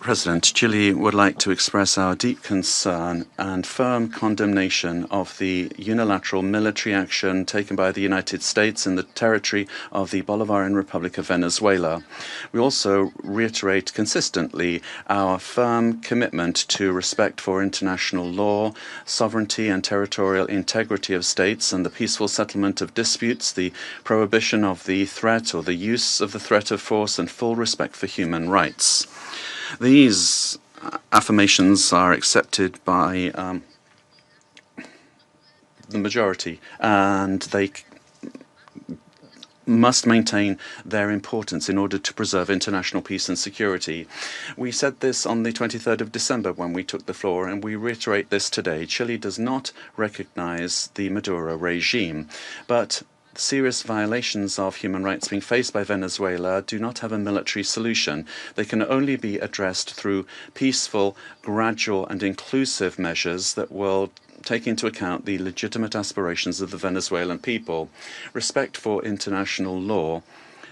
President, Chile would like to express our deep concern and firm condemnation of the unilateral military action taken by the United States in the territory of the Bolivarian Republic of Venezuela. We also reiterate consistently our firm commitment to respect for international law, sovereignty and territorial integrity of states, and the peaceful settlement of disputes, the prohibition of the threat or the use of the threat of force, and full respect for human rights. These affirmations are accepted by the majority, and they must maintain their importance in order to preserve international peace and security. We said this on the 23rd of December when we took the floor, and we reiterate this today. Chile does not recognize the Maduro regime, but serious violations of human rights being faced by Venezuela do not have a military solution. They can only be addressed through peaceful, gradual and inclusive measures that will take into account the legitimate aspirations of the Venezuelan people. Respect for international law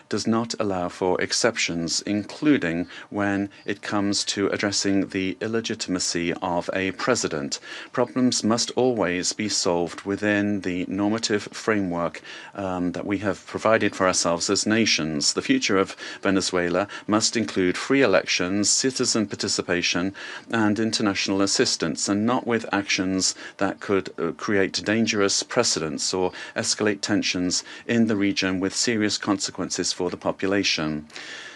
does not allow for exceptions, including when it comes to addressing the illegitimacy of a president. Problems must always be solved within the normative framework that we have provided for ourselves as nations. The future of Venezuela must include free elections, citizen participation, and international assistance, and not with actions that could create dangerous precedents or escalate tensions in the region with serious consequences for the population.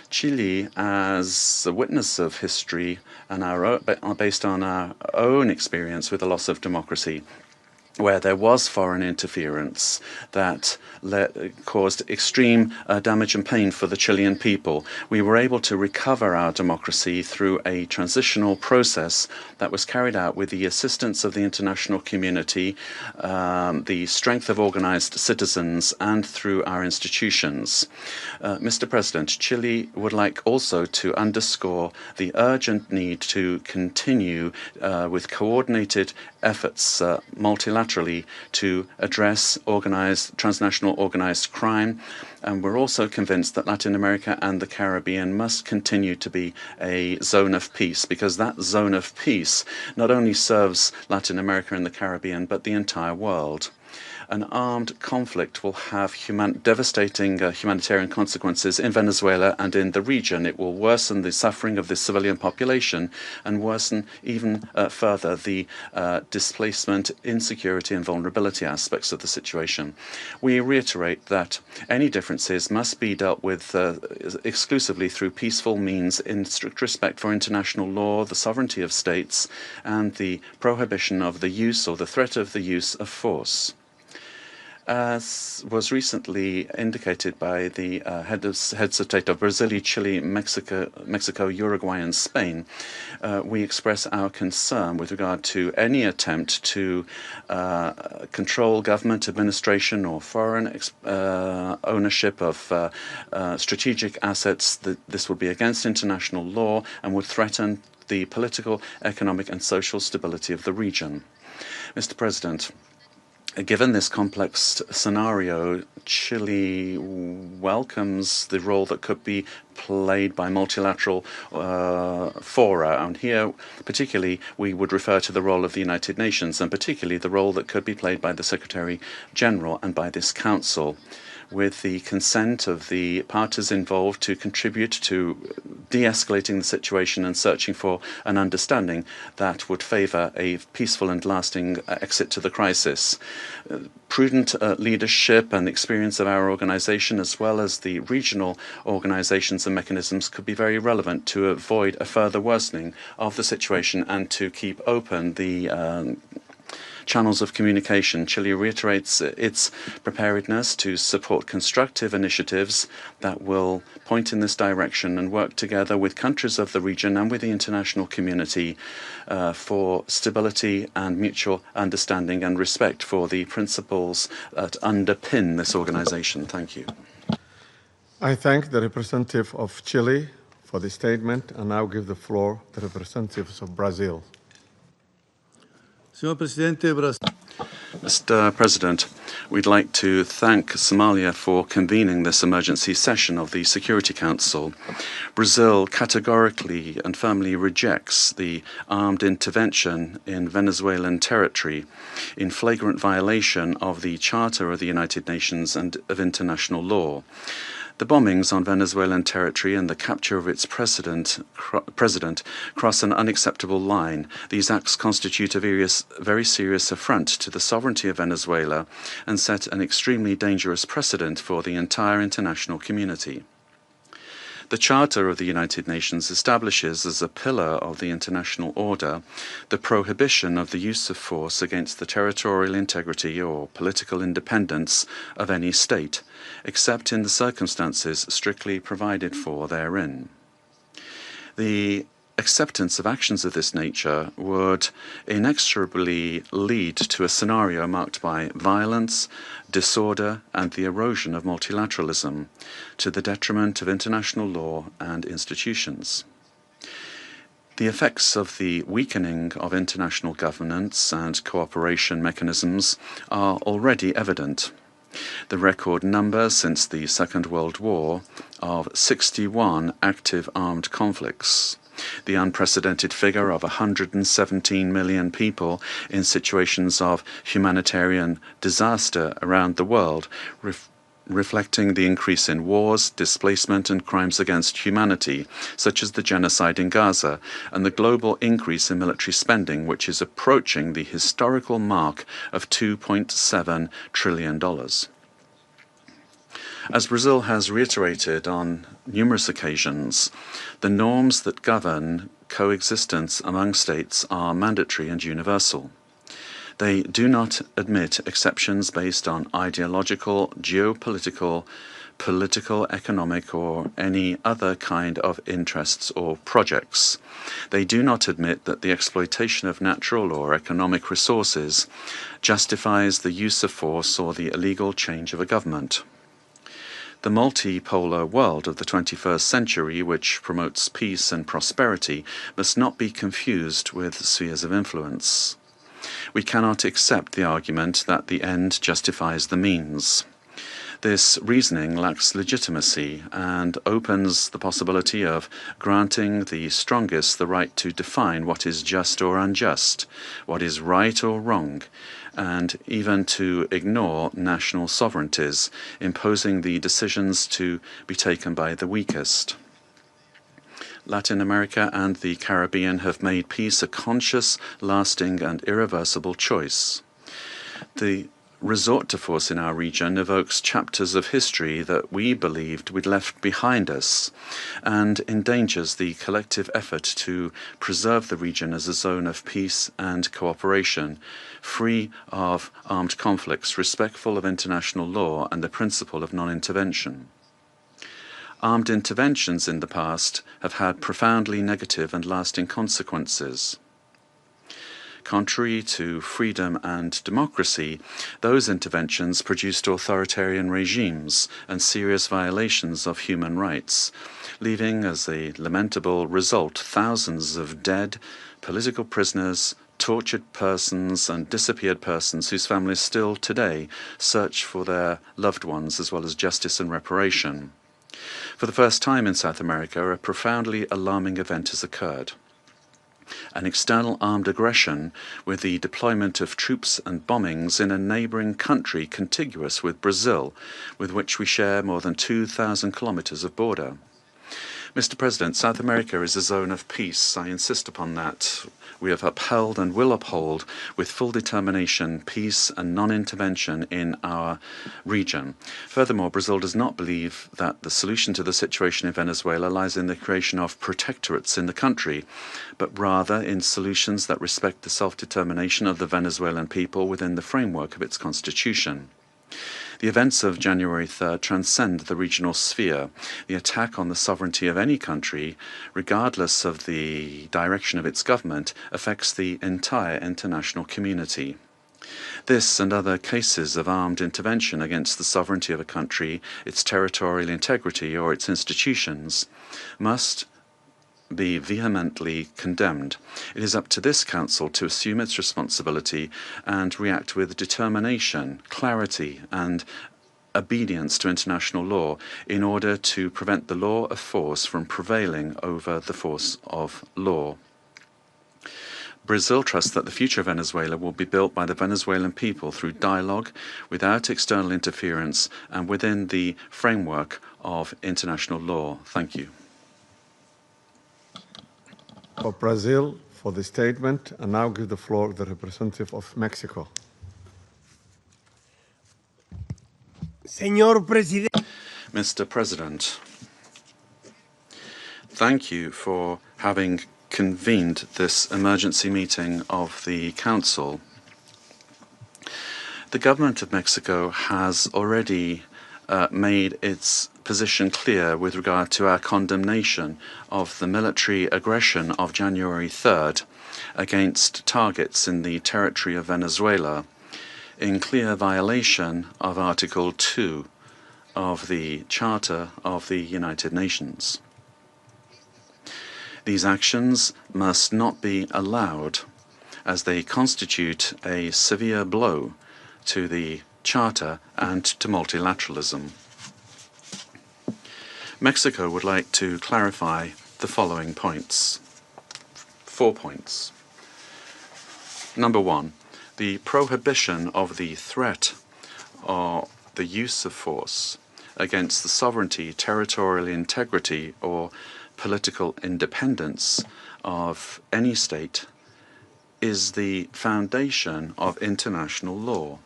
Chile, as a witness of history and based on our own experience with the loss of democracy, where there was foreign interference that caused extreme damage and pain for the Chilean people. We were able to recover our democracy through a transitional process that was carried out with the assistance of the international community, the strength of organized citizens, and through our institutions. Mr. President, Chile would like also to underscore the urgent need to continue with coordinated efforts multilaterally to address transnational organized crime. And we're also convinced that Latin America and the Caribbean must continue to be a zone of peace, because that zone of peace not only serves Latin America and the Caribbean, but the entire world. An armed conflict will have devastating humanitarian consequences in Venezuela and in the region. It will worsen the suffering of the civilian population and worsen even further the displacement, insecurity and vulnerability aspects of the situation. We reiterate that any differences must be dealt with exclusively through peaceful means in strict respect for international law, the sovereignty of states, and the prohibition of the use or the threat of the use of force. As was recently indicated by the heads of state of Brazil, Chile, Mexico, Uruguay, and Spain, we express our concern with regard to any attempt to control government administration or foreign ownership of strategic assets. This would be against international law and would threaten the political, economic, and social stability of the region. Mr. President, given this complex scenario, Chile welcomes the role that could be played by multilateral fora. And here, particularly, we would refer to the role of the United Nations, and particularly the role that could be played by the Secretary General and by this Council, with the consent of the parties involved to contribute to de-escalating the situation and searching for an understanding that would favor a peaceful and lasting exit to the crisis. Prudent leadership and experience of our organization, as well as the regional organizations and mechanisms, could be very relevant to avoid a further worsening of the situation and to keep open the channels of communication. Chile reiterates its preparedness to support constructive initiatives that will point in this direction and work together with countries of the region and with the international community for stability and mutual understanding and respect for the principles that underpin this organization. Thank you. I thank the representative of Chile for the statement, and now give the floor to the representatives of Brazil. Mr. President, We'd like to thank Somalia for convening this emergency session of the Security Council. Brazil categorically and firmly rejects the armed intervention in Venezuelan territory in flagrant violation of the Charter of the United Nations and of international law. The bombings on Venezuelan territory and the capture of its president cross an unacceptable line. These acts constitute a very serious affront to the sovereignty of Venezuela and set an extremely dangerous precedent for the entire international community. The Charter of the United Nations establishes as a pillar of the international order the prohibition of the use of force against the territorial integrity or political independence of any state, except in the circumstances strictly provided for therein. The acceptance of actions of this nature would inexorably lead to a scenario marked by violence, disorder, and the erosion of multilateralism, to the detriment of international law and institutions. The effects of the weakening of international governance and cooperation mechanisms are already evident. The record number since the Second World War of 61 active armed conflicts, the unprecedented figure of 117 million people in situations of humanitarian disaster around the world, reflecting the increase in wars, displacement, and crimes against humanity, such as the genocide in Gaza, and the global increase in military spending, which is approaching the historical mark of $2.7 trillion. As Brazil has reiterated on numerous occasions, the norms that govern coexistence among states are mandatory and universal. They do not admit exceptions based on ideological, geopolitical, political, economic, or any other kind of interests or projects. They do not admit that the exploitation of natural or economic resources justifies the use of force or the illegal change of a government. The multipolar world of the 21st century, which promotes peace and prosperity, must not be confused with spheres of influence. We cannot accept the argument that the end justifies the means. This reasoning lacks legitimacy and opens the possibility of granting the strongest the right to define what is just or unjust, what is right or wrong, and even to ignore national sovereignties, imposing the decisions to be taken by the weakest. Latin America and the Caribbean have made peace a conscious, lasting, and irreversible choice. The resort to force in our region evokes chapters of history that we believed we'd left behind us and endangers the collective effort to preserve the region as a zone of peace and cooperation, free of armed conflicts, respectful of international law and the principle of non-intervention. Armed interventions in the past have had profoundly negative and lasting consequences. Contrary to freedom and democracy, those interventions produced authoritarian regimes and serious violations of human rights, leaving as a lamentable result thousands of dead, political prisoners, tortured persons, and disappeared persons whose families still today search for their loved ones as well as justice and reparation. For the first time in South America, a profoundly alarming event has occurred. An external armed aggression with the deployment of troops and bombings in a neighboring country contiguous with Brazil, with which we share more than 2,000 kilometers of border. Mr. President, South America is a zone of peace. I insist upon that. We have upheld and will uphold with full determination peace and non-intervention in our region. Furthermore, Brazil does not believe that the solution to the situation in Venezuela lies in the creation of protectorates in the country, but rather in solutions that respect the self-determination of the Venezuelan people within the framework of its constitution. The events of January 3rd transcend the regional sphere. The attack on the sovereignty of any country, regardless of the direction of its government, affects the entire international community. This and other cases of armed intervention against the sovereignty of a country, its territorial integrity, or its institutions must be vehemently condemned. It is up to this Council to assume its responsibility and react with determination, clarity, and obedience to international law in order to prevent the law of force from prevailing over the force of law. Brazil trusts that the future of Venezuela will be built by the Venezuelan people through dialogue, without external interference, and within the framework of international law. Thank you. For Brazil, for the statement, and now give the floor to the representative of Mexico. Señor Presidente. Mr. President, thank you for having convened this emergency meeting of the Council. The government of Mexico has already made its position clear with regard to our condemnation of the military aggression of January 3rd against targets in the territory of Venezuela, in clear violation of Article 2 of the Charter of the United Nations. These actions must not be allowed, as they constitute a severe blow to the Charter and to multilateralism. Mexico would like to clarify the following points. 4 points. Number 1, the prohibition of the threat or the use of force against the sovereignty, territorial integrity, or political independence of any state is the foundation of international law,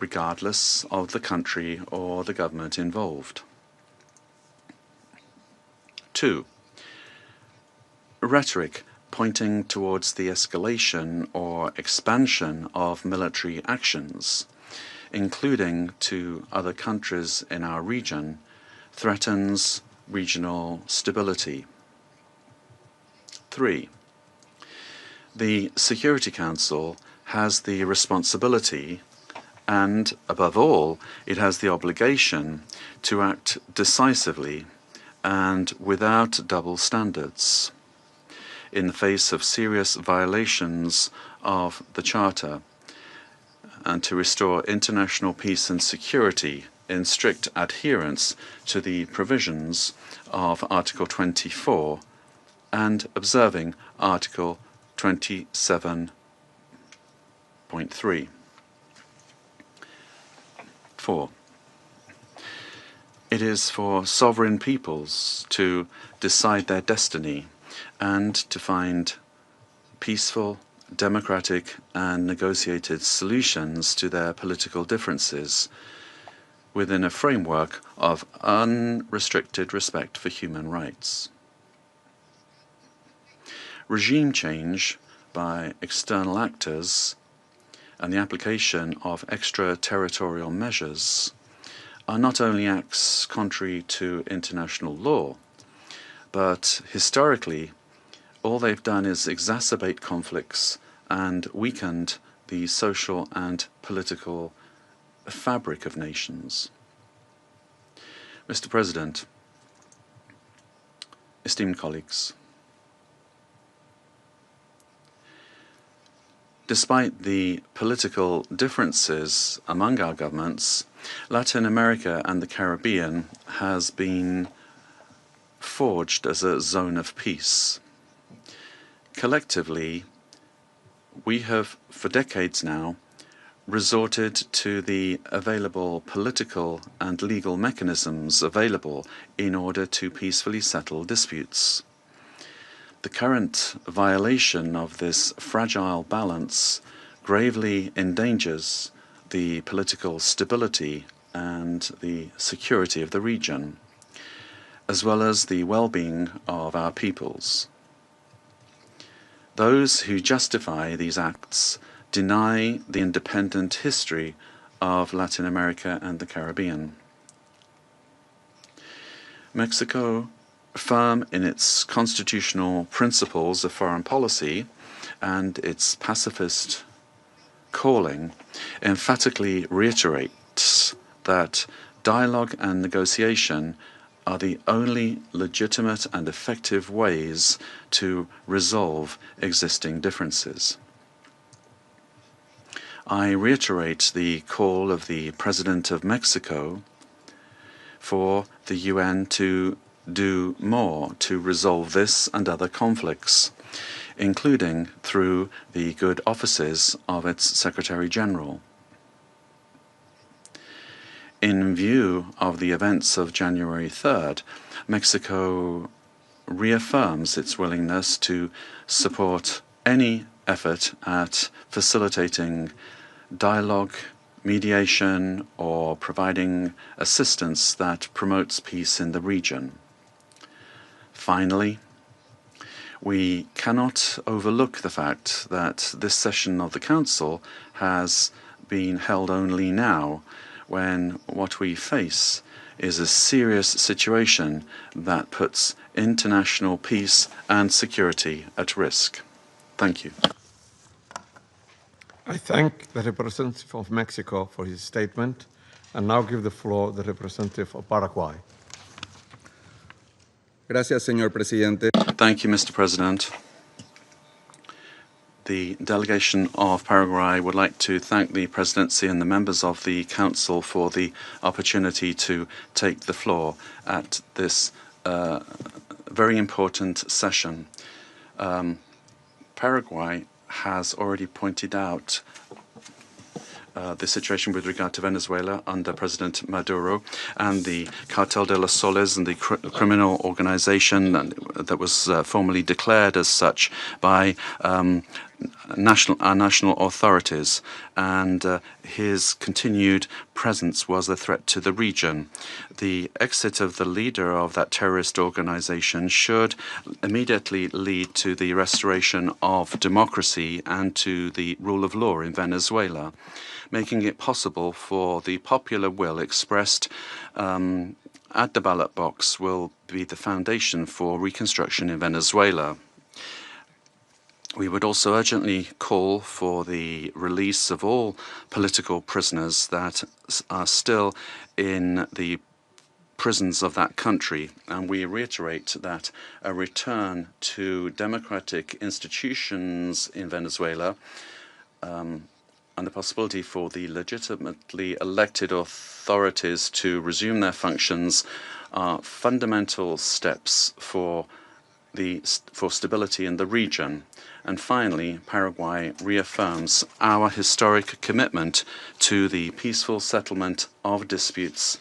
regardless of the country or the government involved. 2. Rhetoric pointing towards the escalation or expansion of military actions, including to other countries in our region, threatens regional stability. 3. The Security Council has the responsibility and, above all, it has the obligation to act decisively and without double standards in the face of serious violations of the Charter, and to restore international peace and security in strict adherence to the provisions of Article 24 and observing Article 27.3. 4. It is for sovereign peoples to decide their destiny and to find peaceful, democratic, and negotiated solutions to their political differences within a framework of unrestricted respect for human rights. Regime change by external actors and the application of extraterritorial measures are not only acts contrary to international law, but historically all they've done is exacerbate conflicts and weakened the social and political fabric of nations. Mr. President, esteemed colleagues, despite the political differences among our governments, Latin America and the Caribbean has been forged as a zone of peace. Collectively, we have, for decades now, resorted to the available political and legal mechanisms available in order to peacefully settle disputes. The current violation of this fragile balance gravely endangers the political stability and the security of the region, as well as the well-being of our peoples. Those who justify these acts deny the independent history of Latin America and the Caribbean. Mexico, firm in its constitutional principles of foreign policy and its pacifist calling, emphatically reiterates that dialogue and negotiation are the only legitimate and effective ways to resolve existing differences. I reiterate the call of the President of Mexico for the UN to do more to resolve this and other conflicts, including through the good offices of its Secretary General. In view of the events of January 3rd, Mexico reaffirms its willingness to support any effort at facilitating dialogue, mediation, or providing assistance that promotes peace in the region. Finally, we cannot overlook the fact that this session of the Council has been held only now, when what we face is a serious situation that puts international peace and security at risk. Thank you. I thank the representative of Mexico for his statement, and now give the floor to the representative of Paraguay. Gracias, señor presidente. Thank you, Mr. President. The delegation of Paraguay would like to thank the Presidency and the members of the Council for the opportunity to take the floor at this very important session. Paraguay has already pointed out the situation with regard to Venezuela under President Maduro and the Cartel de los Soles and the criminal organization that was formally declared as such by our national authorities, and his continued presence was a threat to the region. The exit of the leader of that terrorist organization should immediately lead to the restoration of democracy and to the rule of law in Venezuela, making it possible for the popular will expressed at the ballot box will be the foundation for reconstruction in Venezuela. We would also urgently call for the release of all political prisoners that are still in the prisons of that country, and we reiterate that a return to democratic institutions in Venezuela and the possibility for the legitimately elected authorities to resume their functions are fundamental steps for stability in the region. And finally, Paraguay reaffirms our historic commitment to the peaceful settlement of disputes,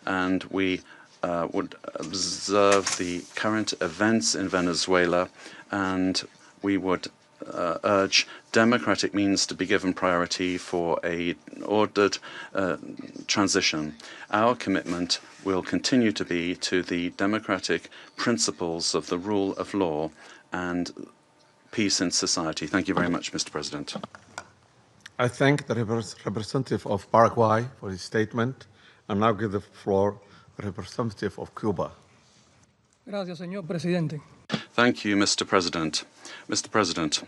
and we would observe the current events in Venezuela, and we would urge democratic means to be given priority for an ordered transition. Our commitment will continue to be to the democratic principles of the rule of law and peace in society. Thank you very much, Mr. President. I thank the representative of Paraguay for his statement, and now give the floor to the representative of Cuba. Gracias, señor presidente. Thank you, Mr. President. Mr. President,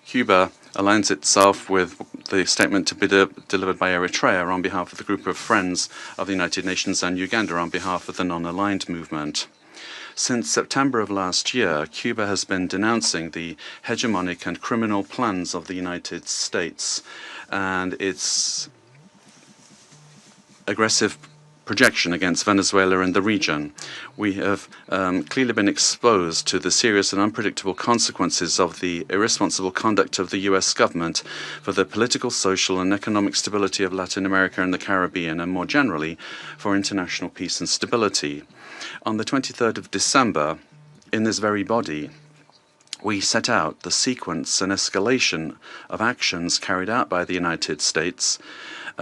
Cuba aligns itself with the statement to be delivered by Eritrea on behalf of the group of friends of the United Nations and Uganda on behalf of the non-aligned movement. Since September of last year, Cuba has been denouncing the hegemonic and criminal plans of the United States and its aggressive projection against Venezuela and the region. We have clearly been exposed to the serious and unpredictable consequences of the irresponsible conduct of the U.S. government for the political, social, and economic stability of Latin America and the Caribbean, and more generally, for international peace and stability. On the 23rd of December, in this very body, we set out the sequence and escalation of actions carried out by the United States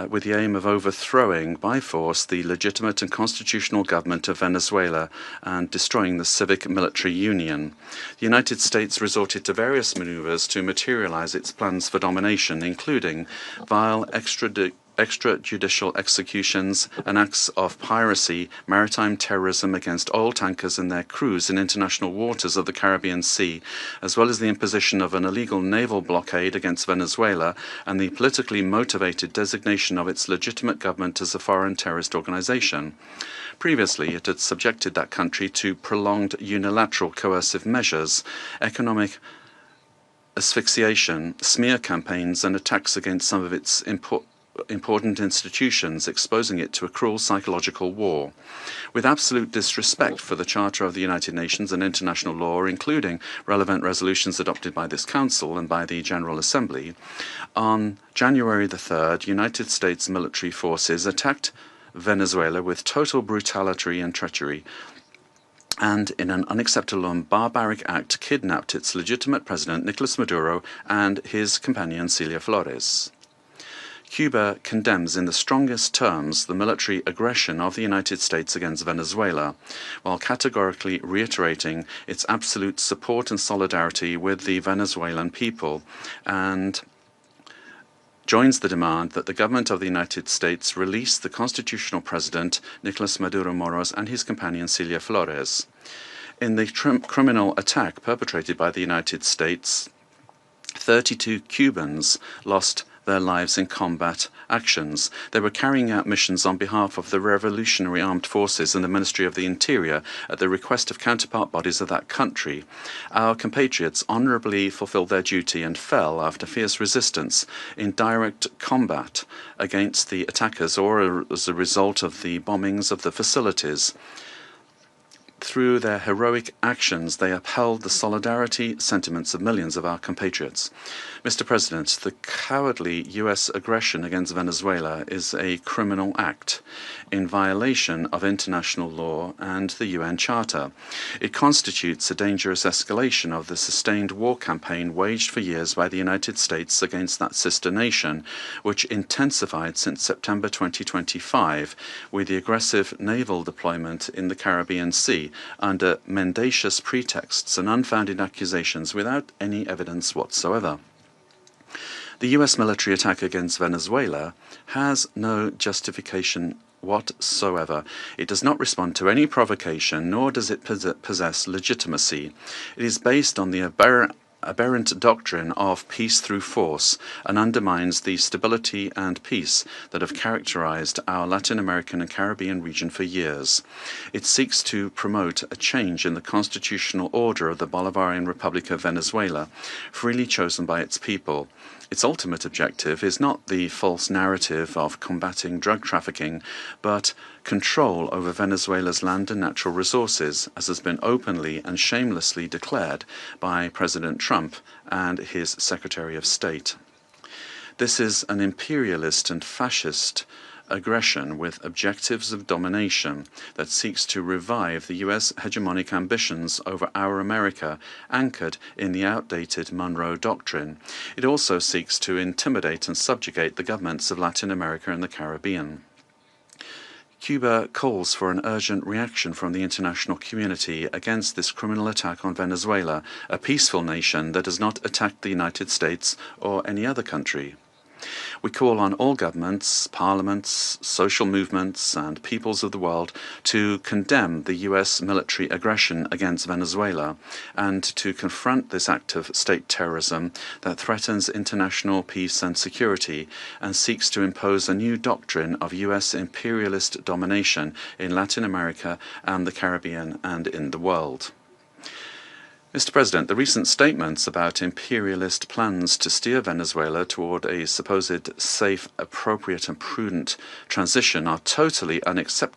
with the aim of overthrowing by force the legitimate and constitutional government of Venezuela and destroying the civic military union. The United States resorted to various maneuvers to materialize its plans for domination, including vile extrajudicial executions and acts of piracy, maritime terrorism against oil tankers and their crews in international waters of the Caribbean Sea, as well as the imposition of an illegal naval blockade against Venezuela and the politically motivated designation of its legitimate government as a foreign terrorist organization. Previously, it had subjected that country to prolonged unilateral coercive measures, economic asphyxiation, smear campaigns, and attacks against some of its important institutions, exposing it to a cruel psychological war. With absolute disrespect for the Charter of the United Nations and international law, including relevant resolutions adopted by this Council and by the General Assembly, on January the 3rd, United States military forces attacked Venezuela with total brutality and treachery, and in an unacceptable and barbaric act kidnapped its legitimate president, Nicolas Maduro, and his companion, Celia Flores. Cuba condemns in the strongest terms the military aggression of the United States against Venezuela, while categorically reiterating its absolute support and solidarity with the Venezuelan people, and joins the demand that the government of the United States release the constitutional president, Nicolas Maduro Moros, and his companion, Celia Flores. In the criminal attack perpetrated by the United States, 32 Cubans lost their lives in combat actions. They were carrying out missions on behalf of the Revolutionary Armed Forces and the Ministry of the Interior at the request of counterpart bodies of that country. Our compatriots honorably fulfilled their duty and fell after fierce resistance in direct combat against the attackers or as a result of the bombings of the facilities. Through their heroic actions, they upheld the solidarity sentiments of millions of our compatriots. Mr. President, the cowardly U.S. aggression against Venezuela is a criminal act in violation of international law and the UN Charter. It constitutes a dangerous escalation of the sustained war campaign waged for years by the United States against that sister nation, which intensified since September 2025 with the aggressive naval deployment in the Caribbean Sea under mendacious pretexts and unfounded accusations without any evidence whatsoever. The U.S. military attack against Venezuela has no justification whatsoever. It does not respond to any provocation, nor does it possess legitimacy. It is based on the aberrant doctrine of peace through force and undermines the stability and peace that have characterized our Latin American and Caribbean region for years. It seeks to promote a change in the constitutional order of the Bolivarian Republic of Venezuela, freely chosen by its people. Its ultimate objective is not the false narrative of combating drug trafficking, but control over Venezuela's land and natural resources, as has been openly and shamelessly declared by President Trump and his Secretary of State. This is an imperialist and fascist aggression with objectives of domination that seeks to revive the U.S. hegemonic ambitions over our America, anchored in the outdated Monroe Doctrine. It also seeks to intimidate and subjugate the governments of Latin America and the Caribbean. Cuba calls for an urgent reaction from the international community against this criminal attack on Venezuela, a peaceful nation that has not attacked the United States or any other country. We call on all governments, parliaments, social movements, and peoples of the world to condemn the U.S. military aggression against Venezuela and to confront this act of state terrorism that threatens international peace and security and seeks to impose a new doctrine of U.S. imperialist domination in Latin America and the Caribbean and in the world. Mr. President, the recent statements about imperialist plans to steer Venezuela toward a supposed safe, appropriate and prudent transition are totally unacceptable.